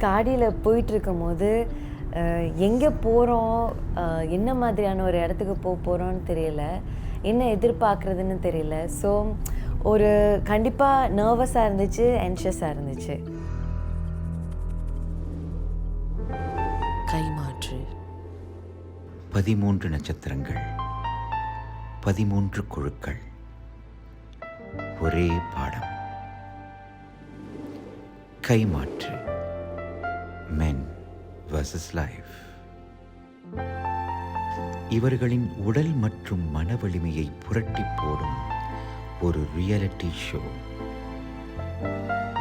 காடியில் போயிட்டுருக்கும் போது எங்கே போகிறோம், என்ன மாதிரியான ஒரு இடத்துக்கு போகிறோன்னு தெரியல, என்ன எதிர்பார்க்குறதுன்னு தெரியல. ஸோ ஒரு கண்டிப்பாக நர்வஸாக இருந்துச்சு, ஆன்ஷியஸாக இருந்துச்சு. கைமாற்று. 13 நட்சத்திரங்கள், 13 குழுக்கள், ஒரே பாடம். கைமாற்று. Men vs. Life. இவர்களின் உடல் மற்றும் மன வலிமையை புரட்டி போடும் ஒரு ரியாலிட்டி ஷோ.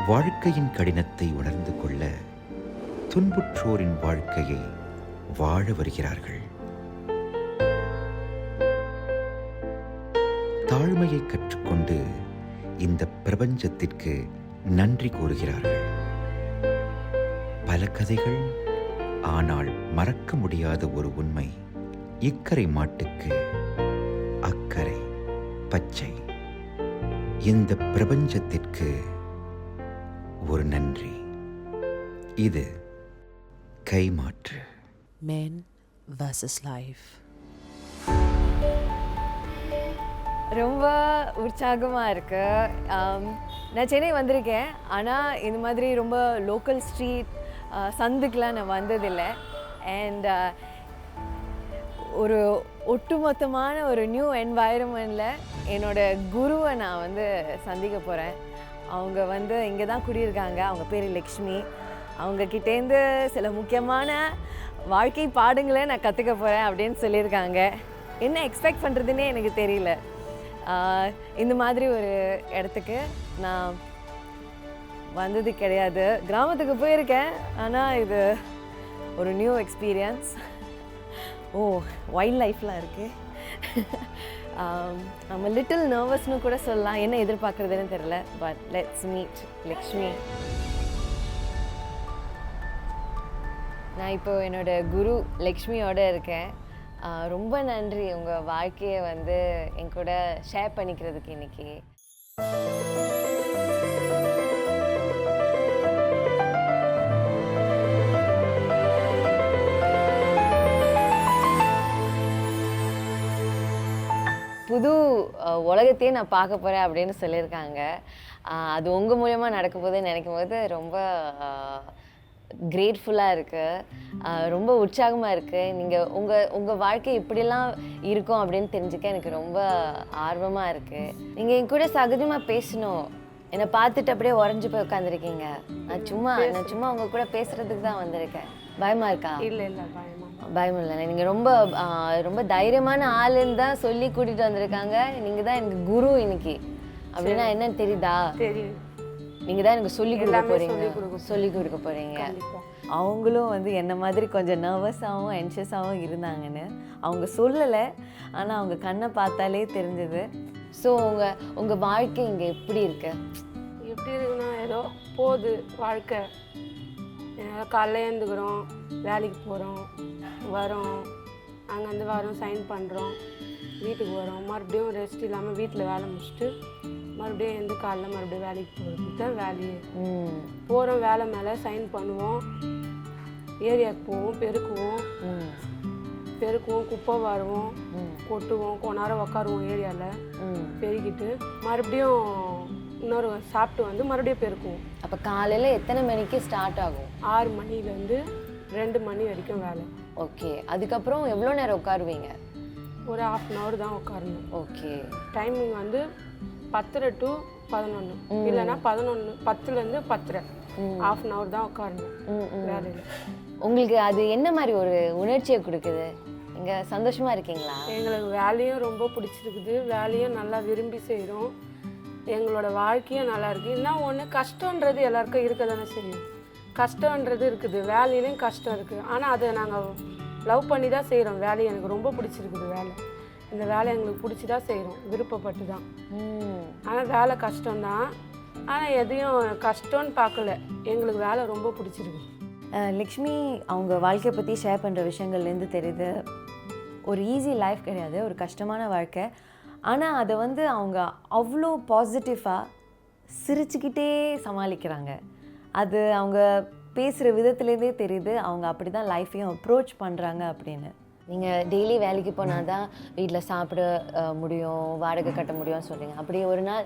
வாழ்க்கையின் கடினத்தை உணர்ந்து கொள்ள துன்புற்றோரின் வாழ்க்கையை வாழ வருகிறார்கள். தாழ்மையை கற்றுக்கொண்டு இந்த பிரபஞ்சத்திற்கு நன்றி கூறுகிறார்கள். பல கதைகள், ஆனால் மறக்க முடியாத ஒரு உண்மை. இக்கரை மாட்டுக்கு அக்கறை பச்சை. இந்த பிரபஞ்சத்திற்கு ஒரு நன்றி. இது கைமாற்று. Men vs. Life. ரொம்ப உற்சாகமாக இருக்குது. நான் சென்னை வந்திருக்கேன், ஆனால் இந்த மாதிரி ரொம்ப லோக்கல் ஸ்ட்ரீட் சந்துக்கெலாம் நான் வந்ததில்லை. அண்ட் ஒரு ஒட்டுமொத்தமான ஒரு நியூ என்வாயர்மெண்ட்டில் என்னோடய குருவை நான் வந்து சந்திக்க போகிறேன். அவங்க இங்கே தான் குடியிருக்காங்க. அவங்க பேர் லக்ஷ்மி. அவங்கக்கிட்டேருந்து சில முக்கியமான வாழ்க்கை பாடங்களை நான் கற்றுக்க போகிறேன் அப்படின்னு சொல்லியிருக்காங்க. என்ன எக்ஸ்பெக்ட் பண்ணுறதுன்னே எனக்கு தெரியல. இந்த மாதிரி ஒரு இடத்துக்கு நான் வந்தது கிடையாது. கிராமத்துக்கு போயிருக்கேன், ஆனால் இது ஒரு நியூ எக்ஸ்பீரியன்ஸ். வைல்ட் லைஃப்லாம் இருக்குது. நம்ம லிட்டில் நர்வஸ்னு கூட சொல்லலாம். என்ன எதிர்பார்க்குறதுன்னு தெரியல. But let's meet Lakshmi. நான் இப்போ என்னோடய குரு லக்ஷ்மியோடு இருக்கேன். ரொம்ப நன்றி உங்கள் வாழ்க்கையை என் கூட ஷேர் பண்ணிக்கிறதுக்கு இன்றைக்கி. புது உலகத்தையே நான் பார்க்க போகிறேன் அப்படின்னு சொல்லியிருக்காங்க. அது உங்கள் மூலயமா நடக்கும்போது நினைக்கும் போது ரொம்ப கிரேட்ஃபுல்லாக இருக்குது. ரொம்ப உற்சாகமாக இருக்குது. நீங்கள் உங்கள் வாழ்க்கை இப்படிலாம் இருக்கும் அப்படின்னு தெரிஞ்சுக்க எனக்கு ரொம்ப ஆர்வமாக இருக்குது. நீங்கள் என் கூட சகஜமாக பேசணும். என்னை பார்த்துட்டு அப்படியே உறைஞ்சி போய் உட்காந்துருக்கீங்க. நான் சும்மா உங்கள் கூட பேசுகிறதுக்கு தான் வந்திருக்கேன். பயமாக இருக்கா? இல்லை பயம் இல்லை. நீங்கள் ரொம்ப தைரியமான ஆளுன்னு தான் சொல்லி கூட்டிகிட்டு வந்திருக்காங்க. நீங்கள் தான் எனக்கு குரு இன்னைக்கு. அப்படின்னா என்னன்னு தெரியுதா? தெரியும். நீங்கள் தான் எனக்கு சொல்லி கொடுக்க போகிறீங்க. அவங்களும் என்ன மாதிரி கொஞ்சம் நர்வஸாகவும் ஆன்ஷியஸாகவும் இருந்தாங்கன்னு அவங்க சொல்லலை, ஆனால் அவங்க கண்ணை பார்த்தாலே தெரிஞ்சது. ஸோ உங்கள் வாழ்க்கை இங்கே எப்படி இருக்குன்னா ஏதோ போகுது வாழ்க்கை. காலைல எழுந்துக்கிறோம், வேலைக்கு போகிறோம், வரோம், அங்கேருந்து வரோம், சைன் பண்ணுறோம், வீட்டுக்கு வரோம், மறுபடியும் ரெஸ்ட் இல்லாமல் வீட்டில் வேலை முடிச்சுட்டு மறுபடியும் எந்த காலைல மறுபடியும் வேலைக்கு போகிறது தான் வேலையே. போகிறோம், வேலை மேலே சைன் பண்ணுவோம், ஏரியாவுக்கு போவோம், பெருக்குவோம், குப்பை வருவோம், கொட்டுவோம், கொஞ்ச நேரம் உட்காருவோம் ஏரியாவில் பெருக்கிட்டு மறுபடியும் இன்னொரு சாப்பிட்டு மறுபடியும் பெருக்குவோம். அப்போ காலையில் எத்தனை மணிக்கு ஸ்டார்ட் ஆகும்? 6 மணிலேருந்து 2 மணி வரைக்கும் வேலை. ஓகே. அதுக்கப்புறம் எவ்வளோ நேரம் உட்காருவீங்க? ஒரு 1/2 hour தான் உட்காரணும். ஓகே. டைமிங் 10 to 11, இல்லைன்னா 10லேருந்து 10:30, 1/2 hour தான் உட்காரணும் வேலையில். உங்களுக்கு அது என்ன மாதிரி ஒரு உணர்ச்சியை கொடுக்குது? நீங்கள் சந்தோஷமாக இருக்கீங்களா? எங்களுக்கு வேலையும் ரொம்ப பிடிச்சிருக்குது, வேலையும் நல்லா விரும்பி செய்கிறோம், எங்களோட வாழ்க்கையும் நல்லா இருக்குது. இன்னும் ஒன்று, கஷ்டன்றது எல்லாருக்கும் இருக்க தானே செய்யும். கஷ்டன்றது இருக்குது, வேலையிலையும் கஷ்டம் இருக்குது. ஆனால் அதை நாங்கள் லவ் பண்ணி தான் செய்கிறோம். வேலையை எனக்கு ரொம்ப பிடிச்சிருக்குது. இந்த வேலை எங்களுக்கு பிடிச்சி தான் செய்கிறோம், விருப்பப்பட்டு தான். ஆனால் வேலை கஷ்டம்தான், ஆனால் எதையும் கஷ்டம்னு பார்க்கல, எங்களுக்கு வேலை ரொம்ப பிடிச்சிருக்கு. லக்ஷ்மி அவங்க வாழ்க்கையை பற்றி ஷேர் பண்ணுற விஷயங்கள்லேருந்து தெரியுது, ஒரு ஈஸி லைஃப் கிடையாது, ஒரு கஷ்டமான வாழ்க்கை. ஆனால் அதை அவங்க அவ்வளோ பாசிட்டிவாக சிரிச்சுக்கிட்டே சமாளிக்கிறாங்க. அது அவங்க பேசுகிற விதத்துலேருந்தே தெரியுது அவங்க அப்படி தான் லைஃப்பையும் அப்ரோச் பண்ணுறாங்க அப்படின்னு. நீங்கள் டெய்லி வேலைக்கு போனால் தான் வீட்டில் சாப்பிட முடியும், வாடகை கட்ட முடியும்னு சொல்கிறீங்க. அப்படி ஒரு நாள்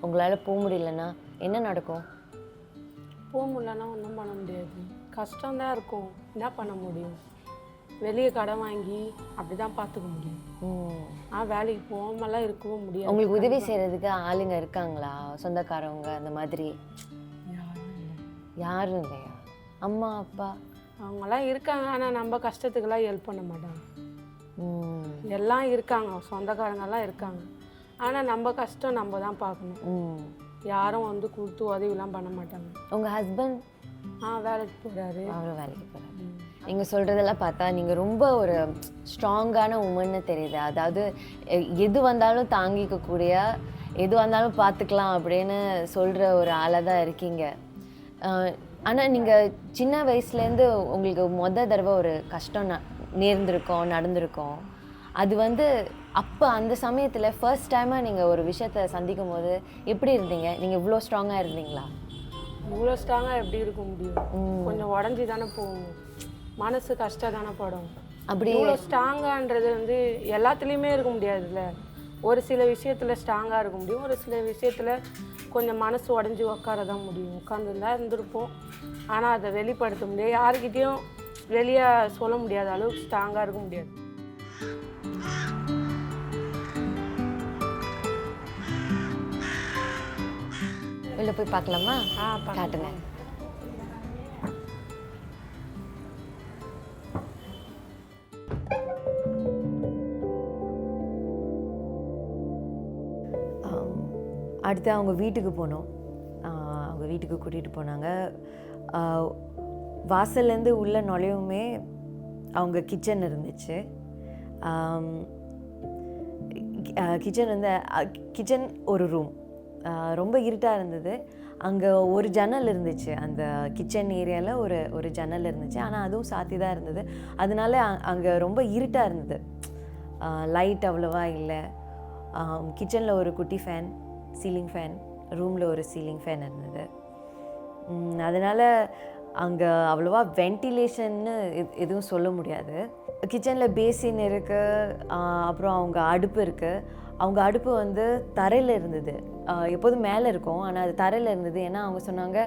உங்களால் போக முடியலன்னா என்ன நடக்கும்? போக முடியலன்னா ஒன்றும் பண்ண முடியாது, கஷ்டம்தான் இருக்கும். என்ன பண்ண முடியும்? வெளியே கடன் வாங்கி அப்படி தான் பார்த்துக்க முடியும். வேலைக்கு போகாமலாம் இருக்கவும் முடியாது. உங்களுக்கு உதவி செய்கிறதுக்கு ஆளுங்க இருக்காங்களா, சொந்தக்காரவங்க அந்த மாதிரி? யாரும் இல்லையா? அம்மா அப்பா அவங்கெல்லாம் இருக்காங்க, ஆனால் நம்ம கஷ்டத்துக்கெல்லாம் ஹெல்ப் பண்ண மாட்டாங்க. எல்லாம் இருக்காங்க, சொந்தக்காரங்கெல்லாம் இருக்காங்க, ஆனால் நம்ம கஷ்டம் நம்ம தான் பார்க்கணும். யாரும் வந்து கொடுத்து உதவிலாம் பண்ண மாட்டாங்க. உங்கள் ஹஸ்பண்ட் வேலைக்கு போகிறாரு. அவரும் வேலைக்கு போகிறாரு. நீங்கள் சொல்கிறதெல்லாம் பார்த்தா நீங்கள் ரொம்ப ஒரு ஸ்ட்ராங்கான உமன்னு தெரியுது. அதாவது எது வந்தாலும் தாங்கிக்கக்கூடிய, எது வந்தாலும் பார்த்துக்கலாம் அப்படின்னு சொல்கிற ஒரு ஆளாக தான் இருக்கீங்க. ஆனால் நீங்கள் சின்ன வயசுலேருந்து உங்களுக்கு தடவை ஒரு கஷ்டம் நடந்திருக்கோம். அது வந்து அப்போ அந்த சமயத்தில் ஃபர்ஸ்ட் டைமாக நீங்கள் ஒரு விஷயத்தை சந்திக்கும் போது எப்படி இருந்தீங்க? நீங்கள் இவ்வளோ ஸ்ட்ராங்காக இருந்தீங்களா? இவ்வளோ ஸ்ட்ராங்காக எப்படி இருக்க முடியும்? கொஞ்சம் உடஞ்சி தானே போகும், மனசு கஷ்டம் தானே படும். அப்படி இவ்வளோ ஸ்ட்ராங்கான்றது வந்து எல்லாத்துலேயுமே இருக்க முடியாதுல்ல. ஒரு சில விஷயத்தில் ஸ்ட்ராங்காக இருக்க முடியும், ஒரு சில விஷயத்தில் கொஞ்சம் மனசு உடஞ்சி உட்கார தான் முடியும். உட்காந்துருந்தா இருந்திருப்போம், ஆனால் அதை வெளிப்படுத்த முடியாது, யாருக்கிட்டேயும் வெளியே சொல்ல முடியாத அளவுக்கு ஸ்ட்ராங்காக இருக்க முடியாது. வெளில போய் பார்க்கலாமா? காட்டுங்க. அடுத்து அவங்க வீட்டுக்கு போனோம். அவங்க வீட்டுக்கு கூட்டிகிட்டு போனாங்க. வாசல்லேருந்து உள்ளே நுழையுமே அவங்க கிச்சன் இருந்துச்சு. கிச்சன் ஒரு ரூம், ரொம்ப இருட்டாக இருந்தது. அங்கே ஒரு ஜன்னல் இருந்துச்சு, அந்த கிச்சன் ஏரியாவில் ஒரு ஜன்னல் இருந்துச்சு, ஆனால் அதுவும் சாத்தி தான் இருந்தது. அதனால அங்கே ரொம்ப இருட்டாக இருந்தது, லைட் அவ்வளோவா இல்லை. கிச்சனில் ஒரு குட்டி ஃபேன், சீலிங் ஃபேன், ரூமில் ஒரு சீலிங் ஃபேன் இருந்தது. அதனால் அங்கே அவ்வளோவா வென்டிலேஷன்னு எதுவும் சொல்ல முடியாது. கிச்சனில் பேசின் இருக்குது, அப்புறம் அவங்க அடுப்பு இருக்குது. அவங்க அடுப்பு வந்து தரையில் இருந்தது, எப்போதும் மேலே இருக்கும், ஆனால் அது தரையில் இருந்தது. ஏன்னா அவங்க சொன்னாங்க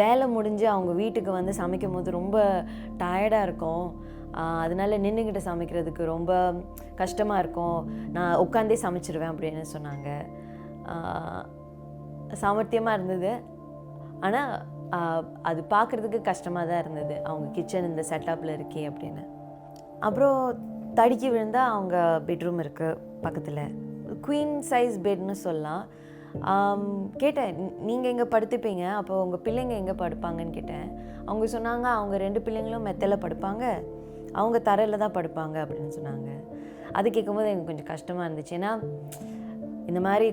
வேலை முடிஞ்சு அவங்க வீட்டுக்கு வந்து சமைக்கும் போது ரொம்ப டயர்டாக இருக்கும், அதனால் நின்றுக்கிட்டு சமைக்கிறதுக்கு ரொம்ப கஷ்டமாக இருக்கும், நான் உட்காந்தே சமைச்சிருவேன் அப்படின்னு சொன்னாங்க. சாமர்த்தியமாக இருந்தது, ஆனால் அது பார்க்குறதுக்கு கஷ்டமாக தான் இருந்தது, அவங்க கிச்சன் இந்த செட்டப்பில் இருக்கே அப்படின்னு. அப்புறம் தடுக்கி விழுந்தால் அவங்க பெட்ரூம் இருக்குது பக்கத்தில், குவீன் சைஸ் பெட்னு சொல்லலாம். கேட்டேன், நீங்கள் எங்கே படுத்துப்பீங்க, அப்போ உங்கள் பிள்ளைங்க எங்கே படுப்பாங்கன்னு கேட்டேன். அவங்க சொன்னாங்க அவங்க 2 பிள்ளைங்களும் மெத்தையில் படுப்பாங்க, அவங்க தரையில் தான் படுப்பாங்க அப்படின்னு சொன்னாங்க. அது கேட்கும்போது எனக்கு கொஞ்சம் கஷ்டமாக இருந்துச்சு. ஏன்னா இந்த மாதிரி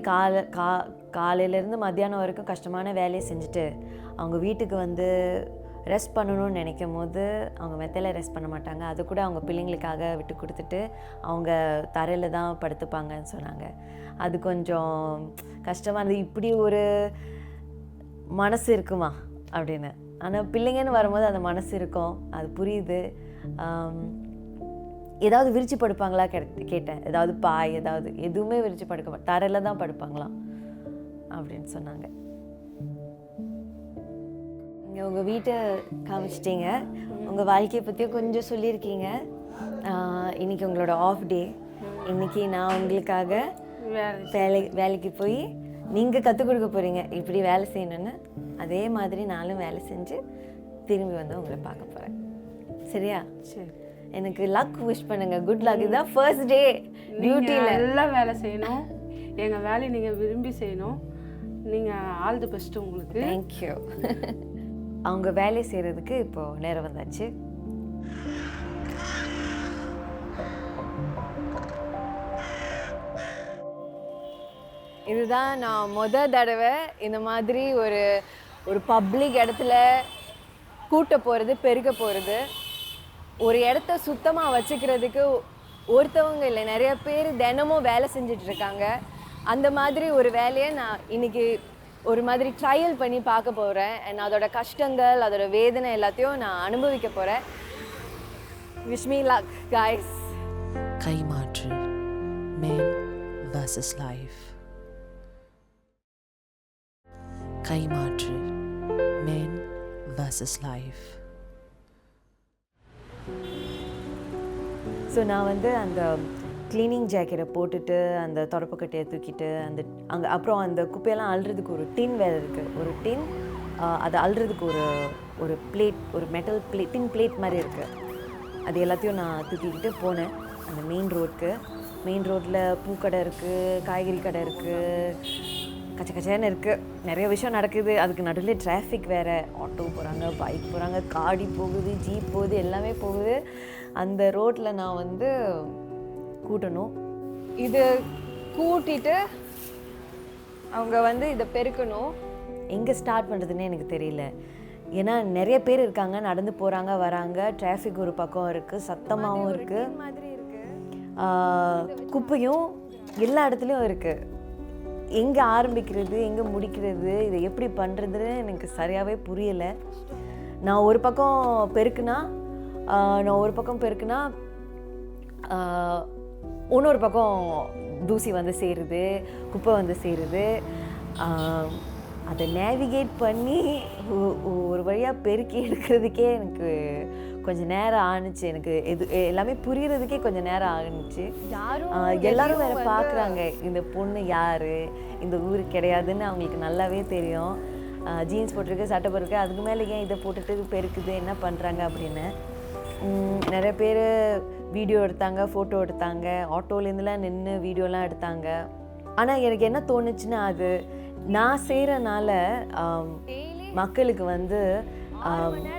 காலையிலேருந்து மத்தியானம் வரைக்கும் கஷ்டமான வேலையை செஞ்சுட்டு அவங்க வீட்டுக்கு வந்து ரெஸ்ட் பண்ணணும்னு நினைக்கும் போது அவங்க மெத்தையில் ரெஸ்ட் பண்ண மாட்டாங்க, அது கூட அவங்க பிள்ளைங்களுக்காக விட்டு கொடுத்துட்டு அவங்க தரையில் தான் படுத்துப்பாங்கன்னு சொன்னாங்க. அது கொஞ்சம் கஷ்டமாக இருந்தது, இப்படி ஒரு மனசு இருக்குமா அப்படின்னு. ஆனால் பிள்ளைங்கன்னு வரும்போது அந்த மனசு இருக்கும், அது புரியுது. ஏதாவது விரிச்சு படுப்பாங்களா கேட்டேன், ஏதாவது பாய் எதுவுமே விரிச்சு படுக்க தரையில் தான் படுப்பாங்களாம் அப்படின்னு சொன்னாங்க. நீங்கள் உங்கள் வீட்டை காமிச்சிட்டிங்க, உங்கள் வாழ்க்கையை பற்றியும் கொஞ்சம் சொல்லியிருக்கீங்க. இன்றைக்கி உங்களோட ஆஃப் டே, இன்றைக்கி நான் உங்களுக்காக வேலைக்கு போய் நீங்கள் கற்றுக் கொடுக்க போகிறீங்க இப்படி வேலை செய்யணுன்னு. அதே மாதிரி நானும் வேலை செஞ்சு திரும்பி வந்து உங்களை பார்க்க போகிறேன். சரியா? சரி, எனக்கு லக் விஷ் பண்ணுங்க, குட் லக். இதுதான் ஃபர்ஸ்ட் டே டியூட்டியில். எல்லாம் வேலை செய்யணும், எங்கள் வேலையை நீங்கள் விரும்பி செய்யணும். நீங்கள் ஆல் தி பெஸ்ட் உங்களுக்கு. தேங்க்யூ. அவங்க வேலை செய்கிறதுக்கு இப்போது நேரம் வந்தாச்சு. இதுதான் நான் தடவை இந்த மாதிரி ஒரு பப்ளிக் இடத்துல கூட்ட போகிறது, பெருக்க போகிறது. ஒரு இடத்த சுத்தமாக வச்சுக்கிறதுக்கு ஒருத்தவங்க இல்லை, நிறைய பேர் தினமும் வேலை செஞ்சிட்ருக்காங்க. அந்த மாதிரி ஒரு வேலையை நான் இன்றைக்கி ஒரு மாதிரி ட்ரையல் பண்ணி பார்க்க போகிறேன். அண்ட் அதோட கஷ்டங்கள், அதோட வேதனை எல்லாத்தையும் நான் அனுபவிக்க போகிறேன். Wish me luck guys. Kaimatru, men versus life. Kaimatru, men versus life. So நான் வந்து அந்த க்ளீனிங் ஜாக்கெட்டை போட்டுட்டு அந்த தொடப்பக்கட்டையை தூக்கிட்டு அங்கே அப்புறம் அந்த குப்பையெல்லாம் அள்ளுறதுக்கு ஒரு டின் வேறு இருக்குது. ஒரு டின் அதை அள்ளுறதுக்கு ஒரு பிளேட், ஒரு மெட்டல் பிளேட், டின் பிளேட் மாதிரி இருக்குது. அது எல்லாத்தையும் நான் தூக்கிக்கிட்டு போனேன் அந்த மெயின் ரோடுக்கு. மெயின் ரோட்டில் பூக்கடை இருக்குது, காய்கறி கடை இருக்குது, கச்சக்கச்சேன்னு இருக்குது, நிறைய விஷயம் நடக்குது. அதுக்கு நடுவில் டிராஃபிக் வேறு, ஆட்டோ போகிறாங்க, பைக் போகிறாங்க, காடி போகுது, ஜீப் போகுது, எல்லாமே போகுது. அந்த ரோட்டில் நான் வந்து கூட்டணும். இது கூட்டிட்டு அவங்க வந்து இதை பெருக்கணும். எங்கே ஸ்டார்ட் பண்ணுறதுன்னே எனக்கு தெரியல. ஏன்னா நிறைய பேர் இருக்காங்க, நடந்து போகிறாங்க வராங்க, டிராஃபிக் ஒரு பக்கம் இருக்குது, சத்தமாகவும் இருக்குது, குப்பையும் எல்லா இடத்துலையும் இருக்குது. எங்கே ஆரம்பிக்கிறது, எங்கே முடிக்கிறது, இதை எப்படி பண்ணுறதுன்னு எனக்கு சரியாகவே புரியலை. நான் ஒரு பக்கம் பெருக்குனா இன்னொரு பக்கம் தூசி வந்து சேருது, குப்பை வந்து சேருது. அதை நேவிகேட் பண்ணி ஒரு வழியாக பெருக்கி எடுக்கிறதுக்கே எனக்கு கொஞ்சம் நேரம் ஆணுச்சு. எனக்கு எல்லாமே புரியறதுக்கே கொஞ்சம் நேரம் ஆணுச்சு. எல்லாரும் வேறு பார்க்குறாங்க, இந்த பொண்ணு யார், இந்த ஊருக்கு கிடையாதுன்னு அவங்களுக்கு நல்லாவே தெரியும். ஜீன்ஸ் போட்டிருக்கு, சட்டை போட்டிருக்கு, அதுக்கு மேலே ஏன் இதை போட்டுட்டு பெருக்குது, என்ன பண்ணுறாங்க அப்படின்னு. நிறைய பேர் வீடியோ எடுத்தாங்க, ஃபோட்டோ எடுத்தாங்க, ஆட்டோலேருந்துலாம் நின்று வீடியோலாம் எடுத்தாங்க. ஆனால் எனக்கு என்ன தோணுச்சுன்னா, அது நான் செய்கிறனால மக்களுக்கு வந்து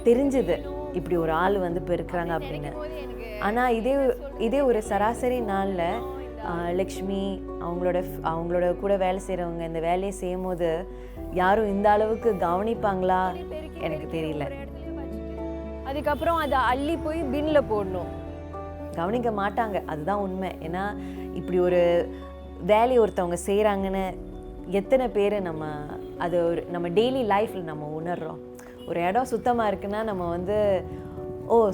தெரிஞ்சுது இப்படி ஒரு ஆள் வந்து பெருக்கிறாங்க அப்படின்னு. ஆனால் இதே ஒரு சராசரி நாளில் லக்ஷ்மி அவங்களோட கூட வேலை செய்கிறவங்க இந்த வேலையை செய்யும் போது யாரும் இந்த அளவுக்கு கவனிப்பாங்களா எனக்கு தெரியல. அதுக்கப்புறம் அதை அள்ளி போய் பின்னில் போடணும். கவனிக்க மாட்டாங்க, அதுதான் உண்மை. ஏன்னா இப்படி ஒரு வேலையை ஒருத்தவங்க செய்கிறாங்கன்னு எத்தனை பேர் நம்ம டெய்லி லைஃப்பில் நம்ம உணர்கிறோம். ஒரு இடம் சுத்தமாக இருக்குன்னா நம்ம வந்து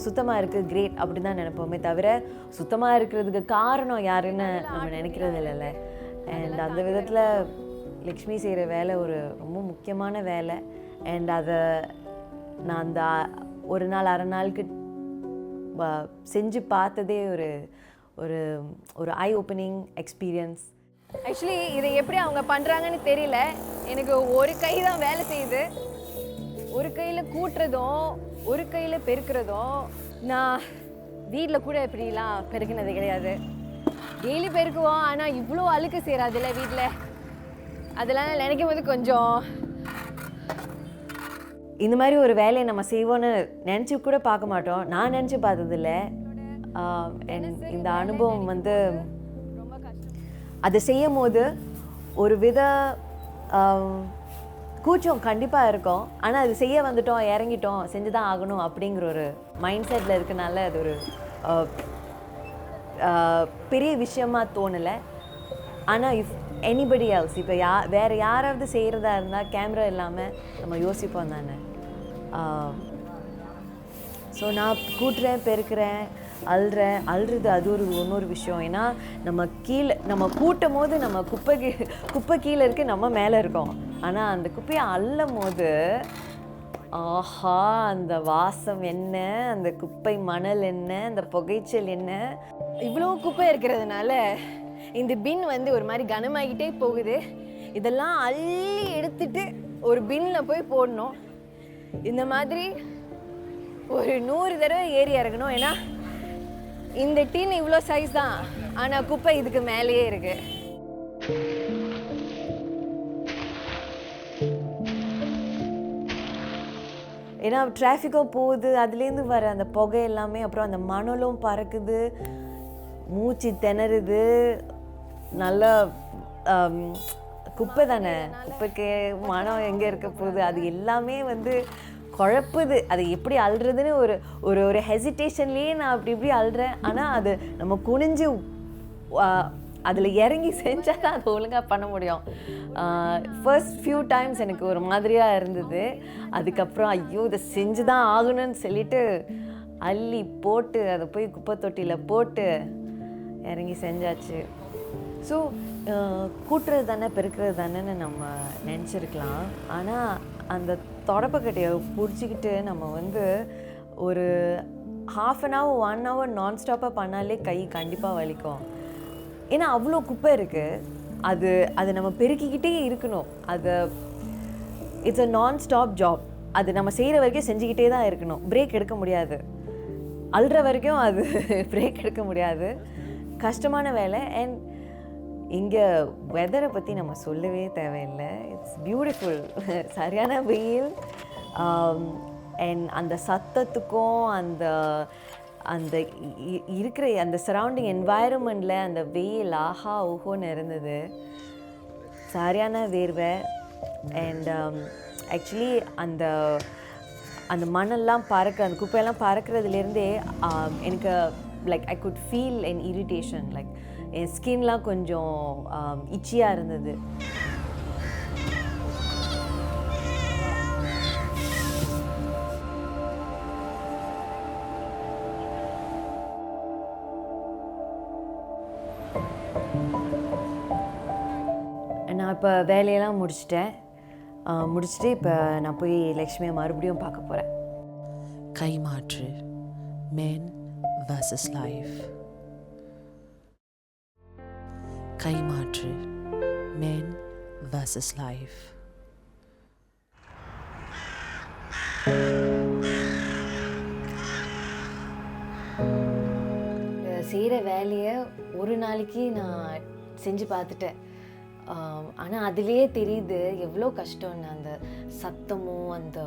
சுத்தமாக இருக்குது, கிரேட் அப்படி தான் நினைப்போமே தவிர சுத்தமாக இருக்கிறதுக்கு காரணம் யாருன்னு நம்ம நினைக்கிறது இல்லைல்ல. அண்ட் அந்த விதத்தில் லக்ஷ்மி செய்கிற வேலை ஒரு ரொம்ப முக்கியமான வேலை. அண்ட் அதை நான் அந்த ஒரு நாள் அரை நாளுக்கு செஞ்சு பார்த்ததே ஒரு ஐ ஓப்பனிங் எக்ஸ்பீரியன்ஸ். ஆக்சுவலி இதை எப்படி அவங்க பண்ணுறாங்கன்னு தெரியல. எனக்கு ஒரு கை தான் வேலை செய்யுது. ஒரு கையில் கூட்டுறதும் ஒரு கையில் பெருக்கிறதும். நான் வீட்டில் கூட இப்படிலாம் பெருக்கினது கிடையாது. டெய்லி பெருக்குவோம், ஆனால் இவ்வளோ அழுக்கு சேராதுல்ல வீட்டில். அதெல்லாம் நினைக்கும் போது கொஞ்சம் இந்த மாதிரி ஒரு வேலையை நம்ம செய்வோன்னு நினச்சி கூட பார்க்க மாட்டோம். நான் நினச்சி பார்த்ததில்ல. இந்த அனுபவம் வந்து அதை செய்யும் போது ஒரு வித கூச்சம் கண்டிப்பாக இருக்கும். ஆனால் அது செய்ய வந்துட்டோம், இறங்கிட்டோம், செஞ்சு தான் ஆகணும் அப்படிங்கிற ஒரு மைண்ட் செட்டில் இருக்கனால அது ஒரு பெரிய விஷயமா தோணலை. ஆனால் இஃப் எனிபடி எல்ஸ், இப்போ வேறு யாராவது செய்கிறதா இருந்தால் கேமரா இல்லாமல் நம்ம யோசிப்போம் தானே. ஸோ நான் கூட்டுறேன், பெருக்கிறேன், அழுறது அது இன்னொரு விஷயம். ஏன்னா நம்ம கூட்டும் போது நம்ம குப்பை கீழே இருக்கு, நம்ம மேலே இருக்கோம். ஆனால் அந்த குப்பையை அள்ளும் போது ஆஹா, அந்த வாசம் என்ன, அந்த குப்பை மணல் என்ன, அந்த புகைச்சல் என்ன. இவ்வளோ குப்பை இருக்கிறதுனால இந்த பின் வந்து ஒரு மாதிரி கனமாகிட்டே போகுது. இதெல்லாம் அள்ளி எடுத்துட்டு ஒரு பின்னில் போய் போடணும். இந்த மாதிரி ஒரு 100 தடவை ஏறி இறங்கணும். ஏன்னா இந்த டின் இவ்வளோ சைஸ் தான், ஆனால் குப்பை இதுக்கு மேலேயே இருக்கு. ஏன்னா டிராஃபிக்கும் போகுது, அதுலேருந்து வர அந்த புகை எல்லாமே, அப்புறம் அந்த மணலும் பறக்குது, மூச்சு திணறுது. நல்லா குப்பை தானே, குப்பைக்கு மனம் எங்கே இருக்க போகுது, அது எல்லாமே வந்து குழப்புது. அது எப்படி அழுறதுன்னு ஒரு ஹெசிடேஷன்லேயே நான் இப்படி அழுறேன். ஆனால் அது நம்ம குனிஞ்சு அதில் இறங்கி செஞ்சால் தான் அது ஒழுங்காக பண்ண முடியும். ஃபர்ஸ்ட் ஃபியூ டைம்ஸ் எனக்கு ஒரு மாதிரியாக இருந்தது. அதுக்கப்புறம் ஐயோ இதை செஞ்சு தான் ஆகணும்னு சொல்லிட்டு அள்ளி போட்டு அதை போய் குப்பை தொட்டியில் போட்டு இறங்கி செஞ்சாச்சு. ஸோ கூட்டுறது தானே பெருக்கிறது தானேன்னு நம்ம நினச்சிருக்கலாம். ஆனால் அந்த தொடப்பக்கட்டையை பிடிச்சிக்கிட்டு நம்ம வந்து ஒரு 1/2 hour 1 hour நான்ஸ்டாப்பாக பண்ணாலே கை கண்டிப்பாக வலிக்கும். ஏன்னா அவ்வளோ குப்பை இருக்குது. அது நம்ம பெருக்கிக்கிட்டே இருக்கணும். It's a non-stop job. அது நம்ம செய்கிற வரைக்கும் செஞ்சுக்கிட்டே தான் இருக்கணும். பிரேக் எடுக்க முடியாது. அழுற வரைக்கும் அது பிரேக் எடுக்க முடியாது. கஷ்டமான வேலை. அண்ட் இங்கே வெதரை பற்றி நம்ம சொல்லவே தேவையில்லை. It's beautiful. சரியான வெயில். அண்ட் அந்த சத்தத்துக்கும் அந்த இருக்கிற அந்த சரௌண்டிங் என்வாயரமெண்டில் அந்த வெயில் ஆஹா ஓஹோன்னு இருந்தது. சரியான வேர்வை. அண்ட் ஆக்சுவலி அந்த மண்ணெல்லாம் அந்த குப்பையெல்லாம் பறக்கிறதுலேருந்தே எனக்கு like I good feel an irritation. Like என் ஸ்கின்லாம் கொஞ்சம் இச்சியாக இருந்தது. நான் இப்போ வேலையெல்லாம் முடிச்சுட்டு இப்போ நான் போய் லக்ஷ்மியை மறுபடியும் பார்க்க போகிறேன். கைமாற்று men versus life. கைமாற்று men versus life. செய்கிற வேலையை ஒரு நாளைக்கு நான் செஞ்சு பார்த்துட்டேன். ஆனால் அதுலேயே தெரியுது எவ்வளோ கஷ்டம்னு. அந்த சத்தமும் அந்த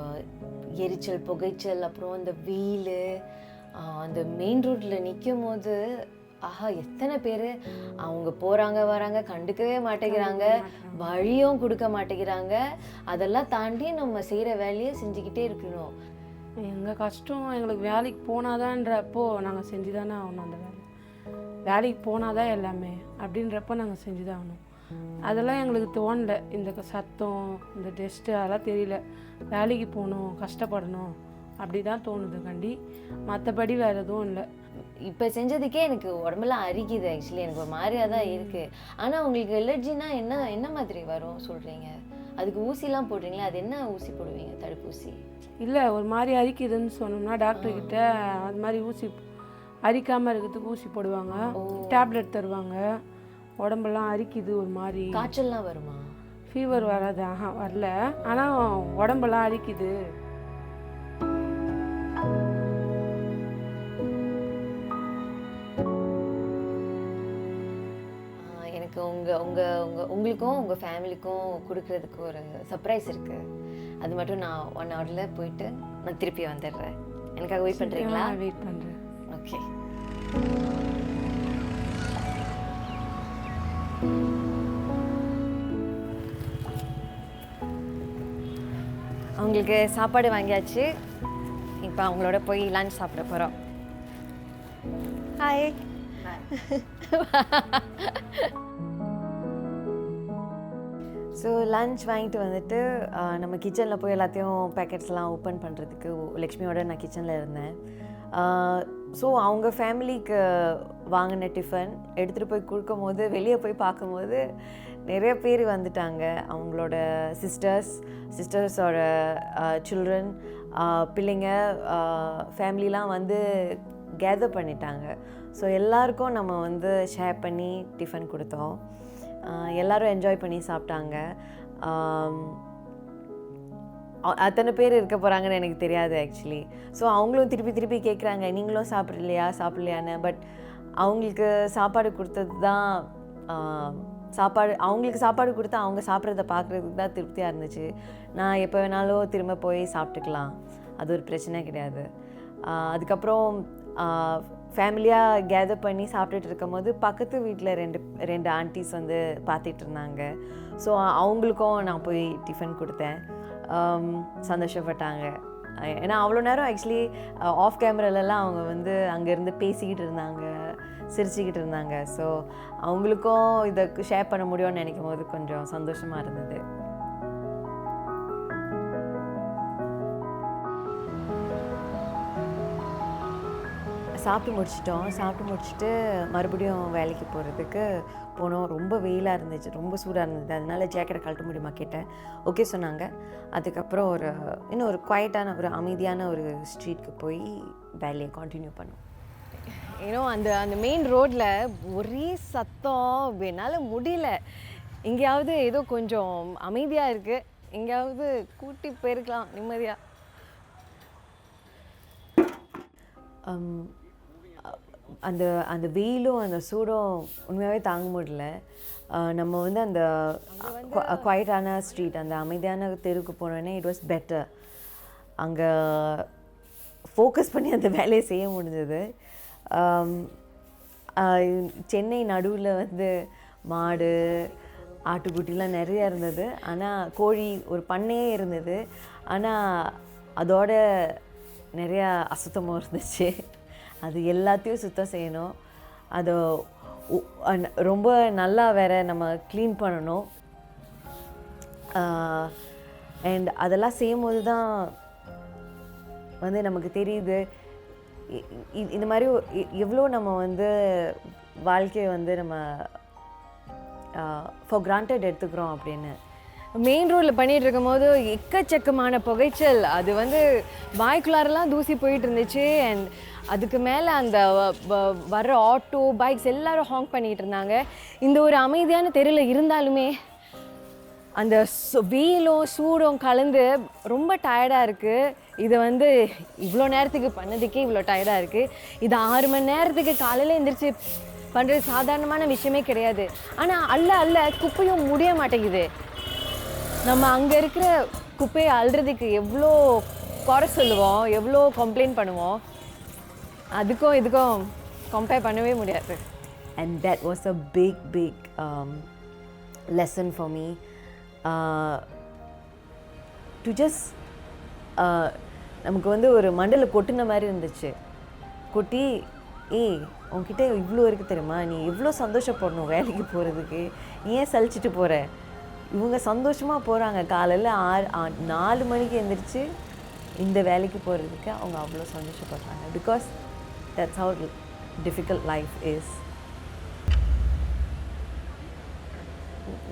எரிச்சல் புகைச்சல் அப்புறம் அந்த வெயில் அந்த மெயின் ரோட்டில் நிற்கும் போது ஆஹா எத்தனை பேர் அவங்க போகிறாங்க வராங்க கண்டுக்கவே மாட்டேங்கிறாங்க, வழியும் கொடுக்க மாட்டேங்கிறாங்க. அதெல்லாம் தாண்டி நம்ம செய்கிற வேலையை செஞ்சுக்கிட்டே இருக்கணும். எங்கள் கஷ்டம் எங்களுக்கு வேலைக்கு போனாதான்றப்போ நாங்கள் செஞ்சு தானே ஆகணும். அந்த வேலைக்கு போனாதான் எல்லாமே அப்படின்றப்போ நாங்கள் செஞ்சு தான் ஆகணும். அதெல்லாம் எங்களுக்கு தோணலை. இந்த சத்தம் இந்த டெஸ்ட்டு அதெல்லாம் தெரியல. வேலைக்கு போகணும் கஷ்டப்படணும் அப்படி தான் தோணுது கண்டி. மற்றபடி வேறு எதுவும் இல்லை. இப்போ செஞ்சதுக்கே எனக்கு உடம்பெல்லாம் அரிக்குது. ஆக்சுவலி எனக்கு ஒரு மாதிரியாக தான் இருக்குது. ஆனால் உங்களுக்கு எலர்ஜினா என்ன மாதிரி வரும் சொல்கிறீங்க? அதுக்கு ஊசிலாம் போடுறீங்களா? அது என்ன ஊசி போடுவீங்க? தடுப்பூசி? இல்லை ஒரு மாதிரி அரிக்குதுன்னு சொன்னோம்னா டாக்டர்கிட்ட அது மாதிரி ஊசி அரிக்காமல் இருக்கிறதுக்கு ஊசி போடுவாங்க, டேப்லெட் தருவாங்க. உடம்பெல்லாம் அரிக்குது ஒரு மாதிரி. காய்ச்சல்லாம் வருமா? ஃபீவர் வராது. வரல. ஆனால் உடம்பெல்லாம் அரிக்குது. எனக்கு உங்களுக்கும் உங்கள் ஃபேமிலிக்கும் கொடுக்கறதுக்கு ஒரு சர்ப்ரைஸ் இருக்குது. அது மட்டும் நான் 1 hourல போயிட்டு நான் திருப்பி வந்துடுறேன். எனக்காக வெயிட் பண்ணுறீங்களா? வெயிட் பண்ணுறேன். ஓகே. அவங்களுக்கு சாப்பாடு வாங்கியாச்சு. இப்போ அவங்களோட போய் லஞ்ச் சாப்பிட போகிறோம். ஹாய். ஸோ லன்ச் வாங்கிட்டு வந்துட்டு நம்ம கிச்சனில் போய் எல்லாத்தையும் பேக்கெட்ஸ்லாம் ஓப்பன் பண்ணுறதுக்கு லக்ஷ்மியோட நான் கிச்சனில் இருந்தேன். ஸோ அவங்க ஃபேமிலிக்கு வாங்கின டிஃபன் எடுத்துகிட்டு போய் கொடுக்கும்போது வெளியே போய் பார்க்கும்போது நிறைய பேர் வந்துட்டாங்க. அவங்களோட சிஸ்டர்ஸோட சில்ட்ரன் பிள்ளைங்க ஃபேமிலிலாம் வந்து கேதர் பண்ணிட்டாங்க. ஸோ எல்லாருக்கும் நம்ம வந்து ஷேர் பண்ணி டிஃபன் கொடுத்தோம். எல்லோரும் என்ஜாய் பண்ணி சாப்பிட்டாங்க. அத்தனை பேர் இருக்க போகிறாங்கன்னு எனக்கு தெரியாது ஆக்சுவலி. ஸோ அவங்களும் திருப்பி கேட்குறாங்க நீங்களும் சாப்பிட்லையான்னு. பட் அவங்களுக்கு சாப்பாடு கொடுத்தது தான் அவங்களுக்கு சாப்பாடு கொடுத்தா அவங்க சாப்பிட்றத பார்க்குறதுக்கு தான் திருப்தியாக இருந்துச்சு. நான் எப்போ வேணாலும் திரும்ப போய் சாப்பிட்டுக்கலாம், அது ஒரு பிரச்சனை கிடையாது. அதுக்கப்புறம் ஃபேமிலியாக கேதர் பண்ணி சாப்பிட்டுட்டு இருக்கும் போது பக்கத்து வீட்டில் ரெண்டு ஆண்டிஸ் வந்து பார்த்துட்டு இருந்தாங்க. ஸோ அவங்களுக்கும் நான் போய் டிஃபன் கொடுத்தேன். சந்தோஷப்பட்டாங்க. ஏன்னா அவ்வளோ நேரம் ஆக்சுவலி ஆஃப் கேமராலலாம் அவங்க வந்து அங்கேருந்து பேசிக்கிட்டு இருந்தாங்க, சிரிச்சுக்கிட்டு இருந்தாங்க. ஸோ அவங்களுக்கும் இதை ஷேர் பண்ண முடியும்னு நினைக்கும் போது கொஞ்சம் சந்தோஷமாக இருந்தது. சாப்பிட்டு முடிச்சுட்டு மறுபடியும் வேலைக்கு போகிறதுக்கு போனோம். ரொம்ப வெயிலாக இருந்துச்சு, ரொம்ப சூடாக இருந்தது. அதனால ஜாக்கெட்டை கழட்ட முடியுமா கேட்டேன். ஓகே சொன்னாங்க. அதுக்கப்புறம் இன்னும் ஒரு குவைட்டான ஒரு அமைதியான ஒரு ஸ்ட்ரீட்க்கு போய் வேலையை கண்டினியூ பண்ணோம். அந்த மெயின் ரோட்டில் ஒரே சத்தம், என்னால் முடியல. எங்கேயாவது ஏதோ கொஞ்சம் அமைதியாக இருக்குது, எங்கேயாவது கூட்டி போயிருக்கலாம் நிம்மதியாக. அந்த வெயிலும் அந்த சூடும் உண்மையாகவே தாங்க முடியல. நம்ம வந்து அந்த குவைட்டான ஸ்ட்ரீட், அந்த அமைதியான தெருவுக்கு போனோடனே இட் வாஸ் பெட்டர். அங்கே ஃபோக்கஸ் பண்ணி அந்த வேலையை செய்ய முடிஞ்சது. சென்னை நடுவில் வந்து மாடு ஆட்டுக்குட்டிலாம் நிறையா இருந்தது. ஆனால் கோழி ஒரு பண்ணையே இருந்தது. ஆனால் அதோட நிறையா அசுத்தமும் இருந்துச்சு. அது எல்லாத்தையும் சுத்தம் செய்யணும். அதை ரொம்ப நல்லா வேற நம்ம க்ளீன் பண்ணணும். அண்ட் அதெல்லாம் செய்யும்போது தான் வந்து நமக்கு தெரியுது இந்த மாதிரி எவ்வளோ நம்ம வந்து வாழ்க்கையை வந்து நம்ம ஃபார் கிராண்டட் எடுத்துக்கிறோம் அப்படின்னு. மெயின் ரோடில் பண்ணிகிட்டு இருக்கும் போது எக்கச்சக்கமான புகைச்சல், அது வந்து வாய்க்குள்ளாரெல்லாம் தூசி போயிட்டு இருந்துச்சு. அண்ட் அதுக்கு மேலே அந்த வர்ற ஆட்டோ பைக்ஸ் எல்லோரும் ஹாங் பண்ணிகிட்டு இருந்தாங்க. இந்த ஒரு அமைதியான தெருவில் இருந்தாலுமே அந்த வெயிலும் சூடும் கலந்து ரொம்ப டயர்டாக இருக்குது. இதை வந்து இவ்வளோ நேரத்துக்கு பண்ணதுக்கே இவ்வளோ டயர்டாக இருக்குது. இது 6 மணி நேரத்துக்கு காலையில் எழுந்திரிச்சு பண்ணுறது சாதாரணமான விஷயமே கிடையாது. ஆனால் அல்ல குப்பையும் முடிய மாட்டேங்குது. நம்ம அங்கே இருக்கிற குப்பையை அள்ளுறதுக்கு எவ்வளோ குறை சொல்லுவோம், எவ்வளோ கம்ப்ளைண்ட் பண்ணுவோம். அதுக்கும் இதுக்கும் கம்பேர் பண்ணவே முடியாது. And that was a big lesson for me to just நமக்கு வந்து ஒரு மண்டல கொட்டின மாதிரி இருந்துச்சு. கொட்டி உன்கிட்ட இவ்வளோ இருக்குது தெரியுமா, நீ எவ்வளோ சந்தோஷப்படணும் வேலைக்கு போகிறதுக்கு, நீ ஏன் சலிச்சிட்டு போகிற. இவங்க சந்தோஷமாக போகிறாங்க. காலையில் 4 மணிக்கு எழுந்திரிச்சு இந்த வேலைக்கு போகிறதுக்கு அவங்க அவ்வளோ சந்தோஷப்படுறாங்க. Because that's how difficult life is.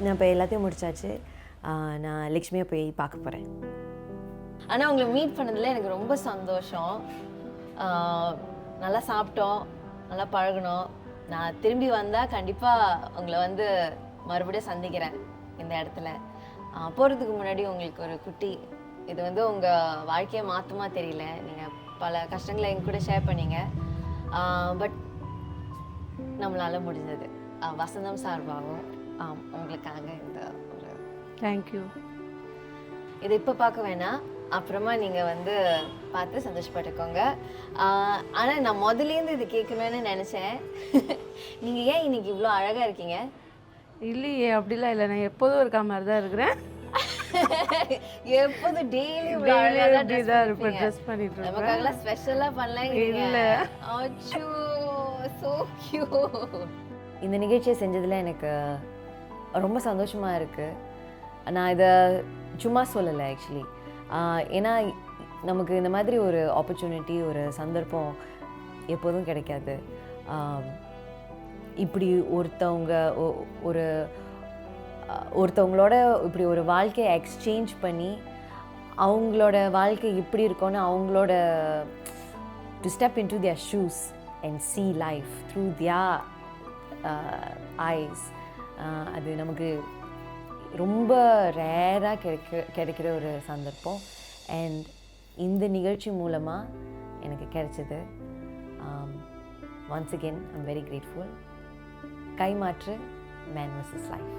நான் இப்போ எல்லாத்தையும் முடிச்சாச்சு. நான் லக்ஷ்மியை போய் பார்க்க போகிறேன். ஆனால் அவங்கள மீட் பண்ணதில் எனக்கு ரொம்ப சந்தோஷம். நல்லா சாப்பிட்டோம், நல்லா பழகணும். நான் திரும்பி வந்தால் கண்டிப்பாக உங்களை வந்து மறுபடியும் சந்திக்கிறேன் இந்த இடத்துல. போகிறதுக்கு முன்னாடி உங்களுக்கு ஒரு குட்டி, இது வந்து உங்கள் வாழ்க்கையை மாற்றுமா தெரியல, நீங்கள் பல கஷ்டங்களை எங்க கூட ஷேர் பண்ணீங்க. பட் நம்மளால் முடிஞ்சது. வசந்தம் சார்பாகவும் உங்களுக்காக இந்த ஒரு தேங்க்யூ. இதை இப்போ பார்க்க வேணாம், அப்புறமா நீங்கள் வந்து பார்த்து சந்தோஷப்பட்டுக்கோங்க. ஆனால் நான் முதலேருந்து இது கேட்கணும்னு நினச்சேன். நீங்கள் ஏன் இன்னைக்கு இவ்வளோ அழகாக இருக்கீங்க? இல்லையே, அப்படிலாம் இல்லை, நான் எப்போதும் இருக்க மாதிரி தான் இருக்கிறேன். எப்போதும் டெய்லி தான் இருப்பேன், ட்ரெஸ் பண்ணிட்டு இருக்கேன். நமக்காகலாம் ஸ்பெஷலாக பண்ணலாம் இல்லை. அச்சோ, சோ கியூட். இந்த நிகழ்ச்சியை செஞ்சதில் எனக்கு ரொம்ப சந்தோஷமாக இருக்குது. நான் இதை சும்மா சொல்லலை ஆக்சுவலி. ஏன்னா நமக்கு இந்த மாதிரி ஒரு ஆப்பர்ச்சுனிட்டி, ஒரு சந்தர்ப்பம் எப்போதும் கிடைக்காது. இப்படி ஒருத்தவங்களோட இப்படி ஒரு வாழ்க்கையை எக்ஸ்சேஞ்ச் பண்ணி அவங்களோட வாழ்க்கை எப்படி இருக்கும்னு அவங்களோட to step in to their shoes and see life through their eyes. அது நமக்கு ரொம்ப ரேராக கிடைக்கிற ஒரு சந்தர்ப்பம். அண்ட் இந்த நிகழ்ச்சி மூலமாக எனக்கு கிடைச்சது. Once again I'm very grateful. கைமாற்று, மேன் vs. லைஃப்.